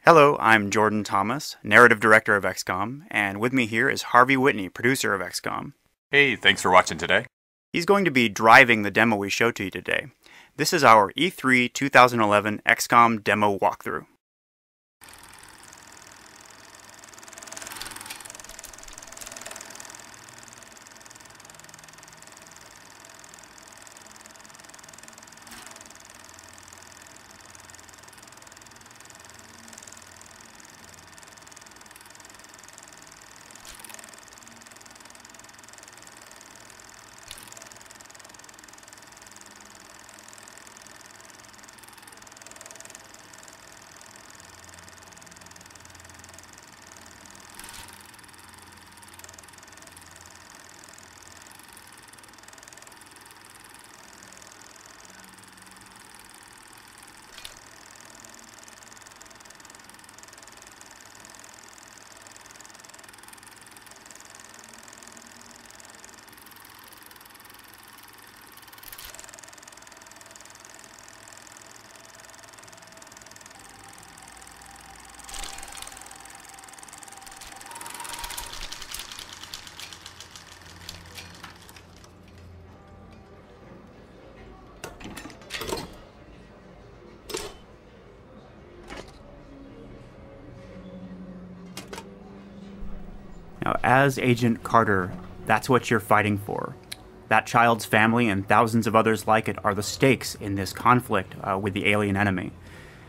Hello, I'm Jordan Thomas, narrative director of XCOM, and with me here is Harvey Whitney, producer of XCOM. Hey, thanks for watching today. He's going to be driving the demo we showed to you today. This is our E3 2011 XCOM demo walkthrough. Now, as Agent Carter, that's what you're fighting for. That child's family and thousands of others like it are the stakes in this conflict with the alien enemy.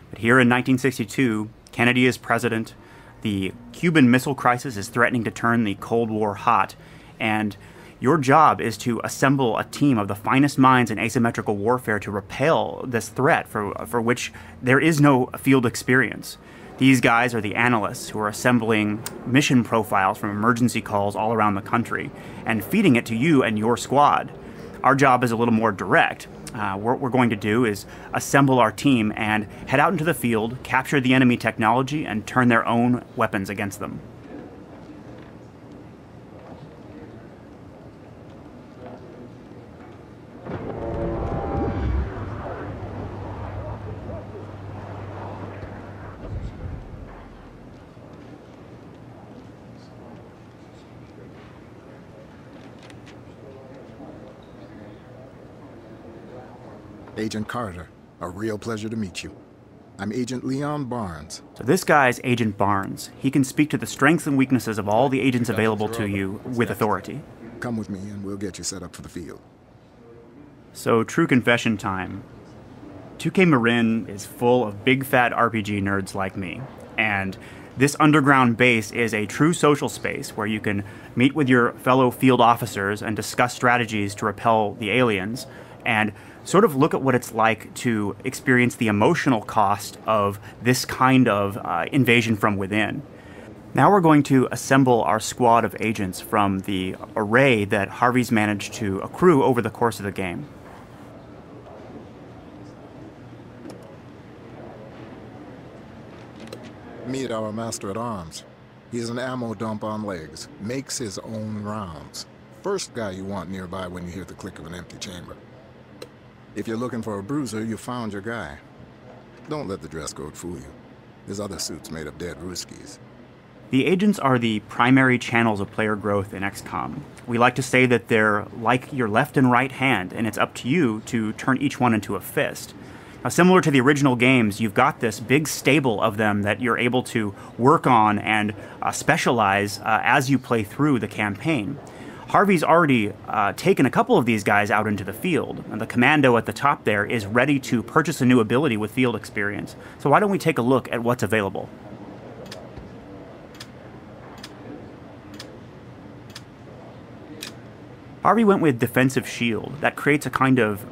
But here in 1962, Kennedy is president, the Cuban Missile Crisis is threatening to turn the Cold War hot, and your job is to assemble a team of the finest minds in asymmetrical warfare to repel this threat for which there is no field experience. These guys are the analysts who are assembling mission profiles from emergency calls all around the country and feeding it to you and your squad. Our job is a little more direct. What we're going to do is assemble our team and head out into the field, capture the enemy technology, and turn their own weapons against them. Agent Carter, a real pleasure to meet you. I'm Agent Leon Barnes. So this guy's Agent Barnes. He can speak to the strengths and weaknesses of all the agents available to you with authority. Come with me and we'll get you set up for the field. So, true confession time. 2K Marin is full of big fat RPG nerds like me, and this underground base is a true social space where you can meet with your fellow field officers and discuss strategies to repel the aliens, and sort of look at what it's like to experience the emotional cost of this kind of invasion from within. Now we're going to assemble our squad of agents from the array that Harvey's managed to accrue over the course of the game. Meet our master at arms. He's an ammo dump on legs, makes his own rounds. First guy you want nearby when you hear the click of an empty chamber. If you're looking for a bruiser, you found your guy. Don't let the dress code fool you. There's other suits made of dead Ruskies. The agents are the primary channels of player growth in XCOM. We like to say that they're like your left and right hand, and it's up to you to turn each one into a fist. Now, similar to the original games, you've got this big stable of them that you're able to work on and specialize as you play through the campaign. Harvey's already taken a couple of these guys out into the field, and the commando at the top there is ready to purchase a new ability with field experience. So why don't we take a look at what's available? Harvey went with Defensive Shield. That creates a kind of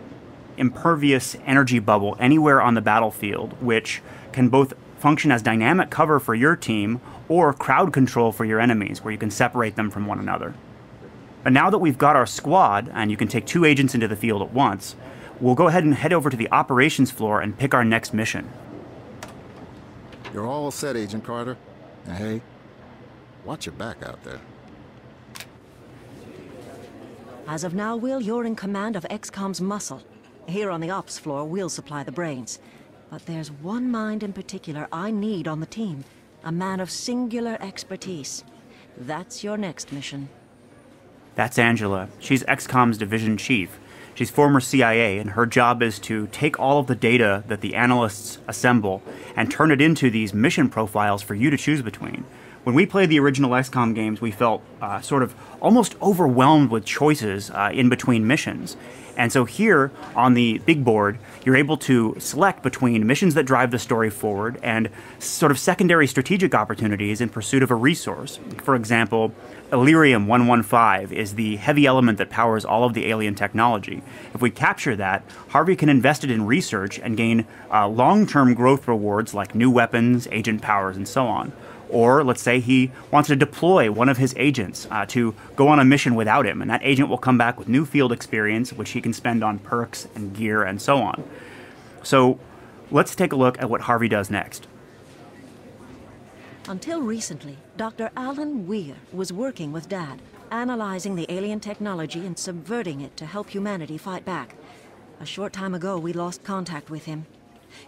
impervious energy bubble anywhere on the battlefield, which can both function as dynamic cover for your team or crowd control for your enemies, where you can separate them from one another. But now that we've got our squad, and you can take 2 agents into the field at once, we'll go ahead and head over to the operations floor and pick our next mission. You're all set, Agent Carter. And hey, watch your back out there. As of now, Will, you're in command of XCOM's muscle. Here on the ops floor, we'll supply the brains. But there's one mind in particular I need on the team. A man of singular expertise. That's your next mission. That's Angela. She's XCOM's division chief. She's former CIA, and her job is to take all of the data that the analysts assemble and turn it into these mission profiles for you to choose between. When we played the original XCOM games, we felt sort of almost overwhelmed with choices in between missions. And so here on the big board, you're able to select between missions that drive the story forward and sort of secondary strategic opportunities in pursuit of a resource. For example, Illyrium 115 is the heavy element that powers all of the alien technology. If we capture that, Harvey can invest it in research and gain long-term growth rewards like new weapons, agent powers, and so on. Or let's say he wants to deploy one of his agents to go on a mission without him, and that agent will come back with new field experience, which he can spend on perks and gear and so on. So let's take a look at what Harvey does next. Until recently, Dr. Alan Weir was working with Dad, analyzing the alien technology and subverting it to help humanity fight back. A short time ago, we lost contact with him.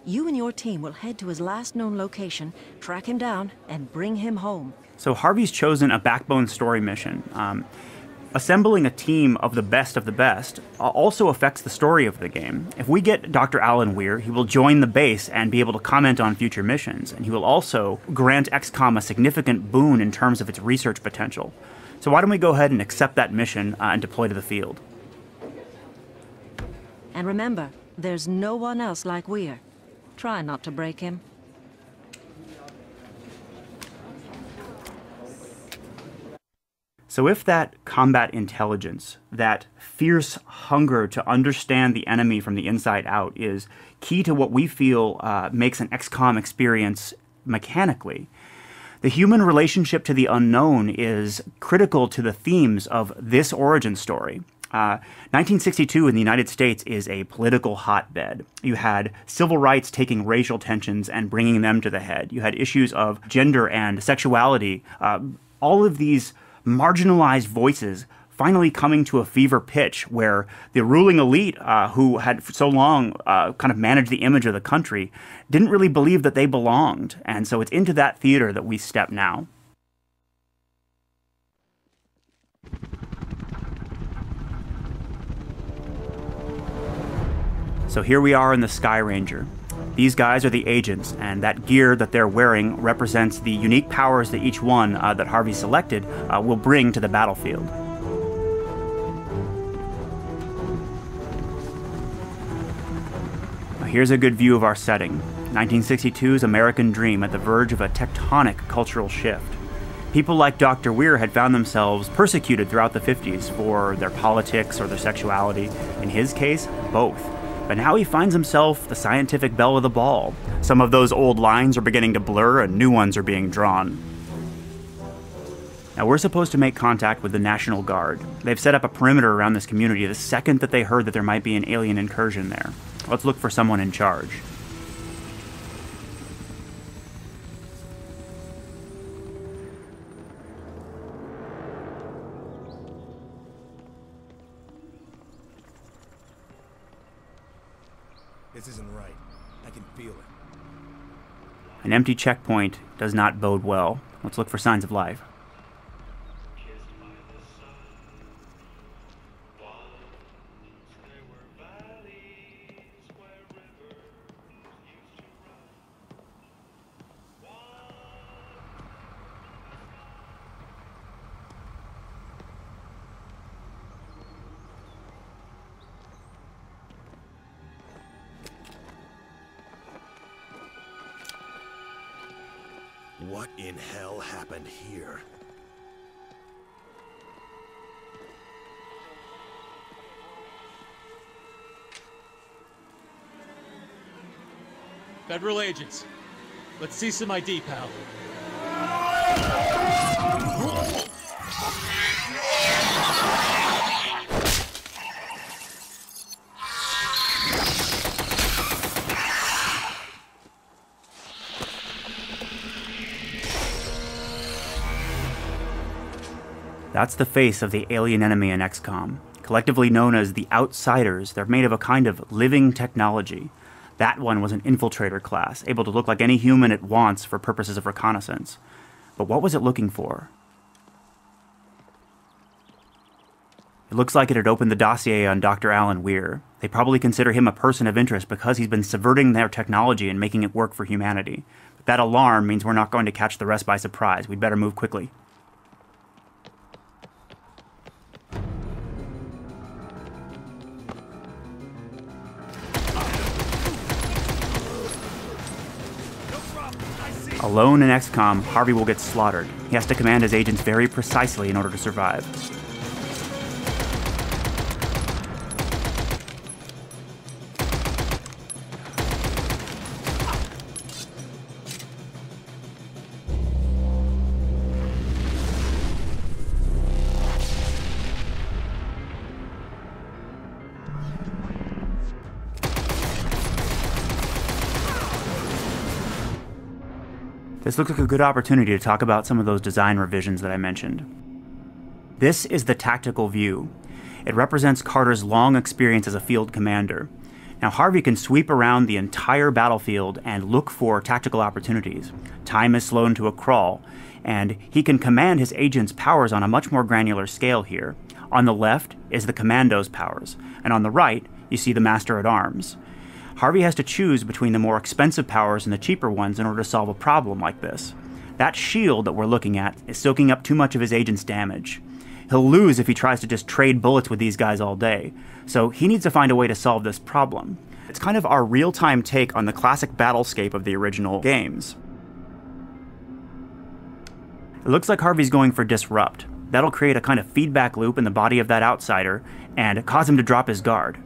You and your team will head to his last known location, track him down, and bring him home. So Harvey's chosen a backbone story mission. Assembling a team of the best also affects the story of the game. If we get Dr. Alan Weir, he will join the base and be able to comment on future missions, and he will also grant XCOM a significant boon in terms of its research potential. So why don't we go ahead and accept that mission and deploy to the field? And remember, there's no one else like Weir. Try not to break him. So if that combat intelligence, that fierce hunger to understand the enemy from the inside out is key to what we feel makes an XCOM experience mechanically, the human relationship to the unknown is critical to the themes of this origin story. 1962 in the United States is a political hotbed. You had civil rights taking racial tensions and bringing them to the head. You had issues of gender and sexuality. All of these marginalized voices finally coming to a fever pitch where the ruling elite, who had for so long kind of managed the image of the country, didn't really believe that they belonged. And so it's into that theater that we step now. So here we are in the Sky Ranger. These guys are the agents, and that gear that they're wearing represents the unique powers that each one that Harvey selected will bring to the battlefield. Now here's a good view of our setting. 1962's American dream at the verge of a tectonic cultural shift. People like Dr. Weir had found themselves persecuted throughout the 50s for their politics or their sexuality. In his case, both. But now he finds himself the scientific belle of the ball. Some of those old lines are beginning to blur and new ones are being drawn. Now we're supposed to make contact with the National Guard. They've set up a perimeter around this community the second that they heard that there might be an alien incursion there. Let's look for someone in charge. This isn't right. I can feel it. An empty checkpoint does not bode well. Let's look for signs of life. What in hell happened here? Federal agents. Let's see some ID, pal. That's the face of the alien enemy in XCOM. Collectively known as the Outsiders, they're made of a kind of living technology. That one was an infiltrator class, able to look like any human it wants for purposes of reconnaissance. But what was it looking for? It looks like it had opened the dossier on Dr. Alan Weir. They probably consider him a person of interest because he's been subverting their technology and making it work for humanity. But that alarm means we're not going to catch the rest by surprise. We'd better move quickly. Alone in XCOM, Harvey will get slaughtered. He has to command his agents very precisely in order to survive. This looks like a good opportunity to talk about some of those design revisions that I mentioned. This is the tactical view. It represents Carter's long experience as a field commander. Now, Harvey can sweep around the entire battlefield and look for tactical opportunities. Time is slowed to a crawl, and he can command his agents' powers on a much more granular scale here. On the left is the commando's powers, and on the right, you see the master-at-arms. Harvey has to choose between the more expensive powers and the cheaper ones in order to solve a problem like this. That shield that we're looking at is soaking up too much of his agent's damage. He'll lose if he tries to just trade bullets with these guys all day, so he needs to find a way to solve this problem. It's kind of our real-time take on the classic battlescape of the original games. It looks like Harvey's going for Disrupt. That'll create a kind of feedback loop in the body of that outsider and cause him to drop his guard.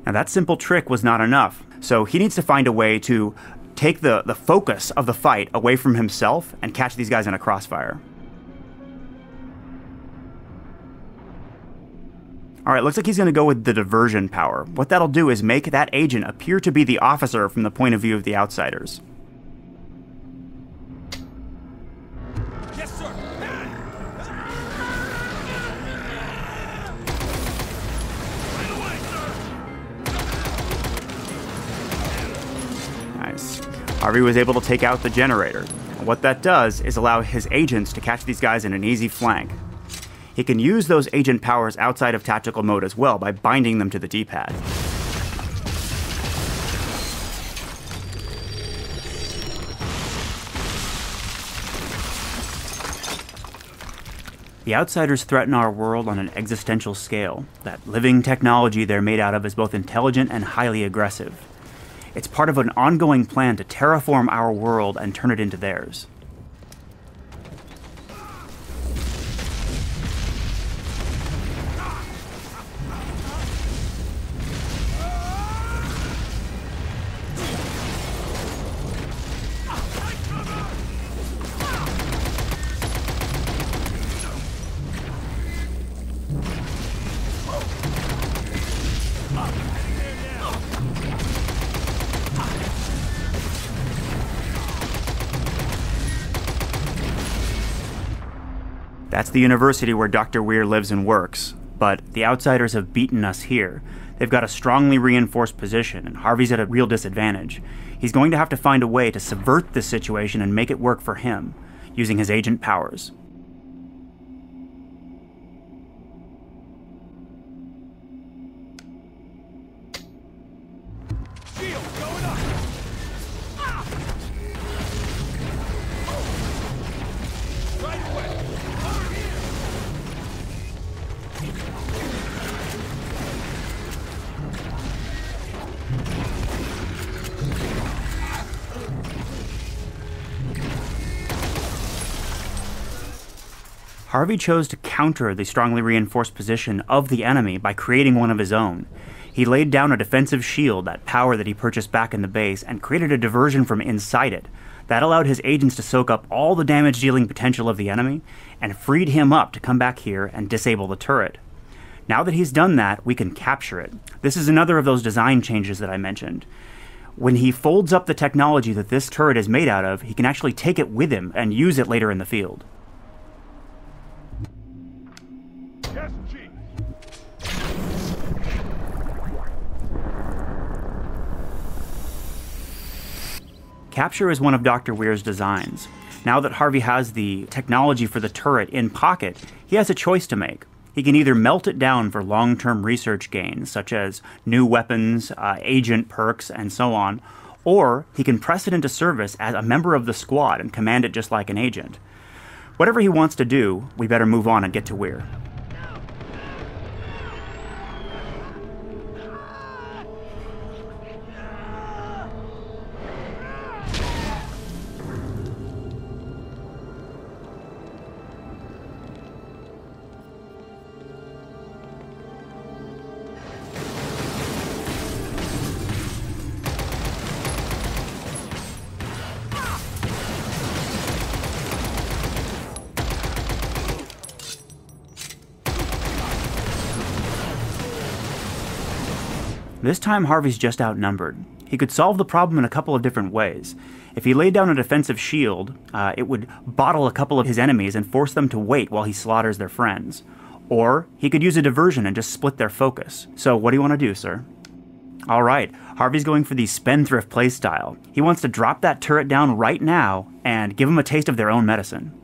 Now that simple trick was not enough, so he needs to find a way to take the focus of the fight away from himself and catch these guys in a crossfire. Alright, looks like he's going to go with the diversion power. What that'll do is make that agent appear to be the officer from the point of view of the outsiders. Yes, sir. Nice. Harvey was able to take out the generator. And what that does is allow his agents to catch these guys in an easy flank. He can use those agent powers outside of tactical mode as well by binding them to the D-pad. The outsiders threaten our world on an existential scale. That living technology they're made out of is both intelligent and highly aggressive. It's part of an ongoing plan to terraform our world and turn it into theirs. That's the university where Dr. Weir lives and works, but the outsiders have beaten us here. They've got a strongly reinforced position, and Harvey's at a real disadvantage. He's going to have to find a way to subvert this situation and make it work for him, using his agent powers. Harvey chose to counter the strongly reinforced position of the enemy by creating one of his own. He laid down a defensive shield, that power that he purchased back in the base, and created a diversion from inside it. That allowed his agents to soak up all the damage-dealing potential of the enemy, and freed him up to come back here and disable the turret. Now that he's done that, we can capture it. This is another of those design changes that I mentioned. When he folds up the technology that this turret is made out of, he can actually take it with him and use it later in the field. Yes, Chief. Capture is one of Dr. Weir's designs. Now that Harvey has the technology for the turret in pocket, he has a choice to make. He can either melt it down for long-term research gains, such as new weapons, agent perks, and so on, or he can press it into service as a member of the squad and command it just like an agent. Whatever he wants to do, we better move on and get to Weir. This time Harvey's just outnumbered. He could solve the problem in a couple of different ways. If he laid down a defensive shield, it would bottle a couple of his enemies and force them to wait while he slaughters their friends. Or he could use a diversion and just split their focus. So what do you want to do, sir? Alright, Harvey's going for the spendthrift playstyle. He wants to drop that turret down right now and give them a taste of their own medicine.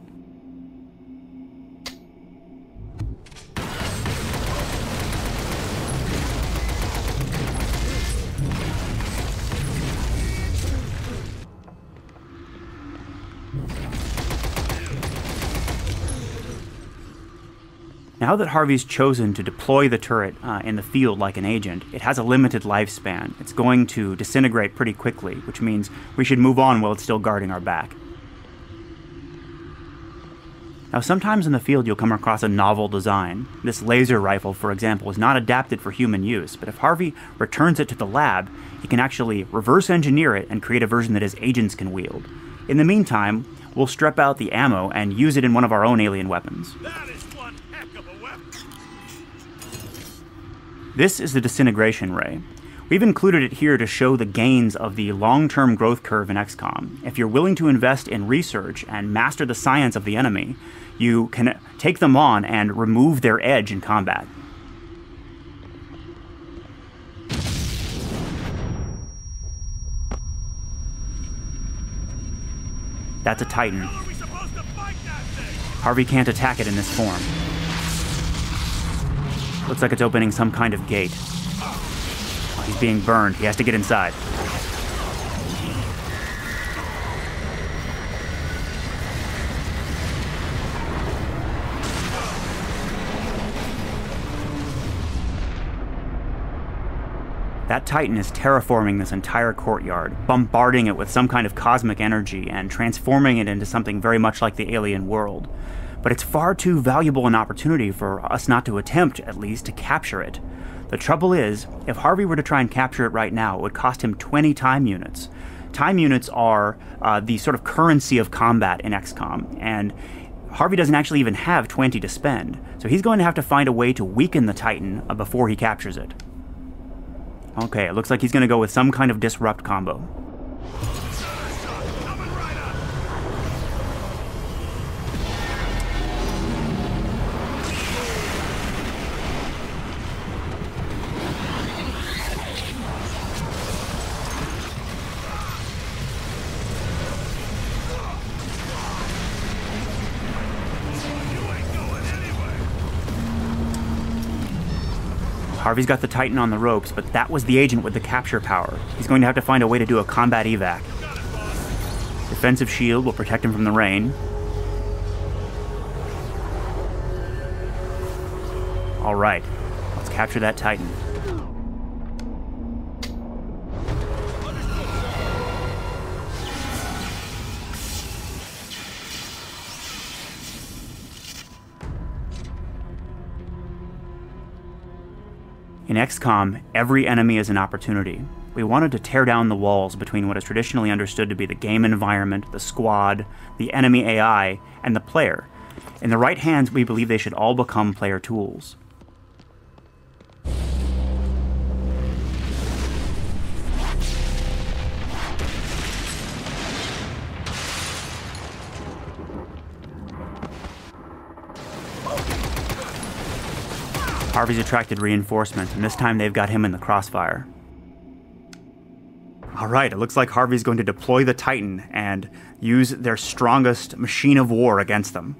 Now that Harvey's chosen to deploy the turret in the field like an agent, it has a limited lifespan. It's going to disintegrate pretty quickly, which means we should move on while it's still guarding our back. Now sometimes in the field you'll come across a novel design. This laser rifle, for example, is not adapted for human use, but if Harvey returns it to the lab, he can actually reverse engineer it and create a version that his agents can wield. In the meantime, we'll strip out the ammo and use it in one of our own alien weapons. That is one heck of a weapon. This is the disintegration ray. We've included it here to show the gains of the long-term growth curve in XCOM. If you're willing to invest in research and master the science of the enemy, you can take them on and remove their edge in combat. That's a Titan. How are we supposed to fight that thing? Harvey can't attack it in this form. Looks like it's opening some kind of gate. Oh, he's being burned. He has to get inside. That Titan is terraforming this entire courtyard, bombarding it with some kind of cosmic energy and transforming it into something very much like the alien world. But it's far too valuable an opportunity for us not to attempt, at least, to capture it. The trouble is, if Harvey were to try and capture it right now, it would cost him 20 time units. Time units are the sort of currency of combat in XCOM, and Harvey doesn't actually even have 20 to spend, so he's going to have to find a way to weaken the Titan before he captures it. Okay, it looks like he's going to go with some kind of disrupt combo. Coming right up. You ain't going anywhere. Harvey's got the Titan on the ropes, but that was the agent with the capture power. He's going to have to find a way to do a combat evac. Defensive shield will protect him from the rain. Alright, let's capture that Titan. In XCOM, every enemy is an opportunity. We wanted to tear down the walls between what is traditionally understood to be the game environment, the squad, the enemy AI, and the player. In the right hands, we believe they should all become player tools. Harvey's attracted reinforcements, and this time they've got him in the crossfire. Alright, it looks like Harvey's going to deploy the Titan and use their strongest machine of war against them.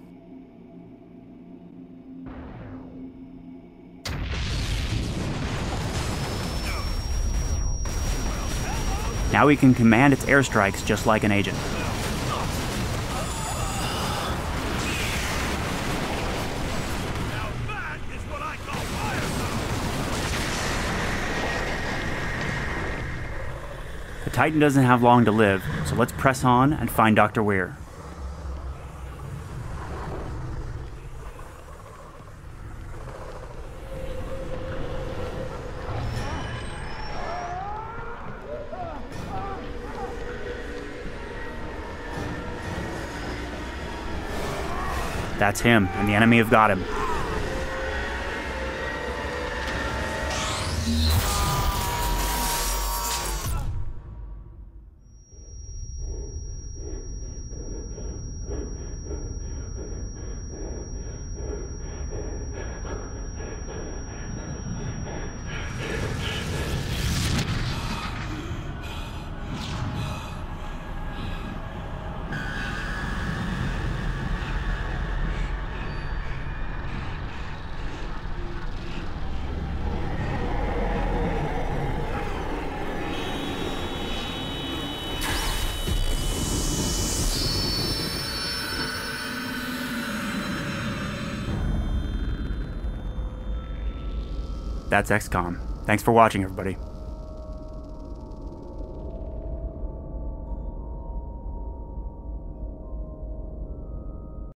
Now he can command its airstrikes just like an agent. The Titan doesn't have long to live, so let's press on and find Dr. Weir. That's him, and the enemy have got him. That's XCOM. Thanks for watching, everybody.